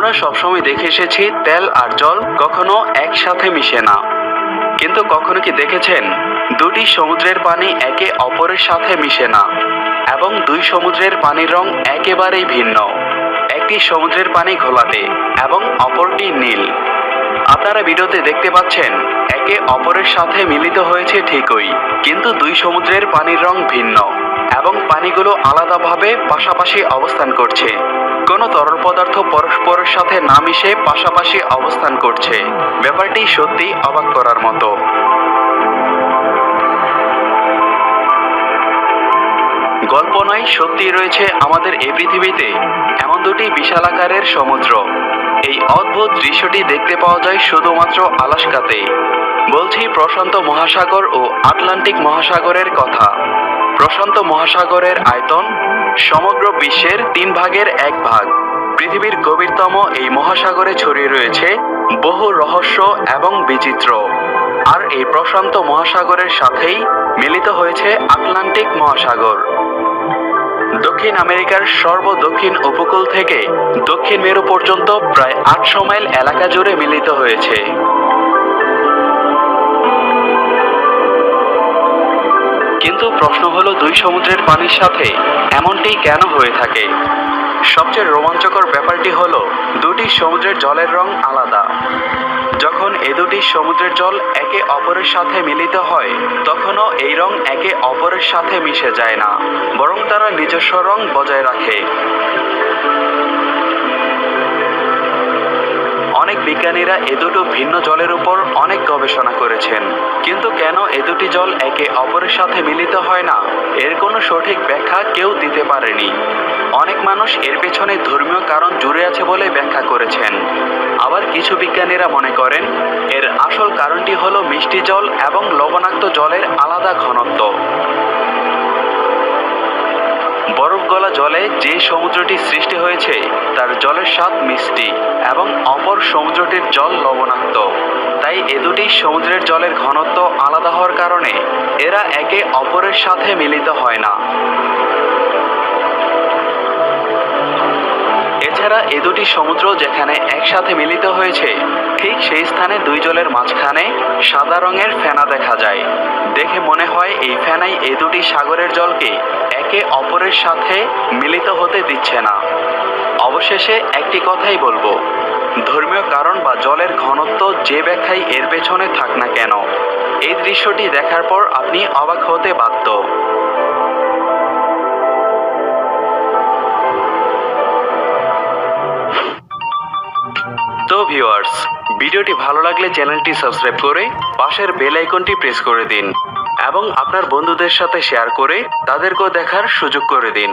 আমরা সবসময় দেখে এসেছি তেল আর জল কখনো একসাথে মিশে না, কিন্তু কখনো কি দেখেছেন দুটি সমুদ্রের পানি একে অপরের সাথে মিশে না এবং দুই সমুদ্রের পানির রং একেবারেই ভিন্ন? একটি সমুদ্রের পানি ঘোলাটে এবং অপরটি নীল। আপনারা ভিডিওতে দেখতে পাচ্ছেন একে অপরের সাথে মিলিত হয়েছে ঠিকই, কিন্তু দুই সমুদ্রের পানির রং ভিন্ন এবং পানিগুলো আলাদাভাবে পাশাপাশি অবস্থান করছে। কোনো তরল পদার্থ পরস্পরের সাথে না মিশে পাশাপাশি অবস্থান করছে। ব্যাপারটি সত্যি অবাক করার মতো। গল্প নয়, সত্যি রয়েছে আমাদের এই পৃথিবীতে এমন দুটি বিশাল আকারের সমুদ্র। এই অদ্ভুত দৃশ্যটি দেখতে পাওয়া যায় শুধুমাত্র আলাস্কাতে। বলছি প্রশান্ত মহাসাগর ও আটলান্টিক মহাসাগরের কথা। প্রশান্ত মহাসাগরের আয়তন সমগ্র বিশ্বের 3 ভাগের 1 ভাগ। পৃথিবীর গভীরতম এই মহাসাগরে ছড়িয়ে রয়েছে বহু রহস্য এবং বিচিত্র। আর এই প্রশান্ত মহাসাগরের সাথেই মিলিত হয়েছে আটলান্টিক মহাসাগর। দক্ষিণ আমেরিকার সর্বদক্ষিণ উপকূল থেকে দক্ষিণ মেরু পর্যন্ত প্রায় 800 মাইল এলাকা জুড়ে মিলিত হয়েছে। কিন্তু প্রশ্ন হলো, দুই সমুদ্রের পানির সাথে এমনটি কেন হয়ে থাকে? সবচেয়ে রোমাঞ্চকর ব্যাপারটি হলো দুটি সমুদ্রের জলের রং আলাদা। যখন এ দুটি সমুদ্রের জল একে অপরের সাথে মিলিত হয় তখনও এই রং একে অপরের সাথে মিশে যায় না, বরং তারা নিজস্ব রং বজায় রাখে। অনেক বিজ্ঞানীরা এ দুটো ভিন্ন জলের উপর অনেক গবেষণা করেছেন, কিন্তু কেন এ দুটি জল একে অপরের সাথে মিলিত হয় না এর কোনো সঠিক ব্যাখ্যা কেউ দিতে পারেনি। অনেক মানুষ এর পেছনে ধর্মীয় কারণ জুড়ে আছে বলে ব্যাখ্যা করেছেন। আবার কিছু বিজ্ঞানীরা মনে করেন এর আসল কারণটি হলো মিষ্টি জল এবং লবণাক্ত জলের আলাদা ঘনত্ব। বরফ গলা জলে যে সমুদ্রটি সৃষ্টি হয়েছে তার জলের স্বাদ মিষ্টি এবং অপর সমুদ্রটির জল লবণাক্ত। তাই এ দুটি সমুদ্রের জলের ঘনত্ব আলাদা হওয়ার কারণে এরা একে অপরের সাথে মিলিত হয় না। এছাড়া এ দুটি সমুদ্র যেখানে একসাথে মিলিত হয়েছে ঠিক সেই স্থানে দুই জলের মাঝখানে সাদা রঙের ফেনা দেখা যায়। দেখে মনে হয় এই ফেনাই এ দুটি সাগরের জলকে একে অপরের সাথে মিলিত হতে দিচ্ছে না। অবশেষে একটি কথাই বলবো, ধর্মীয় কারণ বা জলের ঘনত্ব যে ব্যাখ্যাই এর পেছনে থাক না কেন, এই দৃশ্যটি দেখার পর আপনি অবাক হতে বাধ্য। তো ভিউয়ার্স, ভিডিওটি ভালো লাগলে চ্যানেলটি সাবস্ক্রাইব করে পাশের বেল আইকনটি প্রেস করে দিন এবং আপনার বন্ধুদের সাথে শেয়ার করে তাদেরকেও দেখার সুযোগ করে দিন।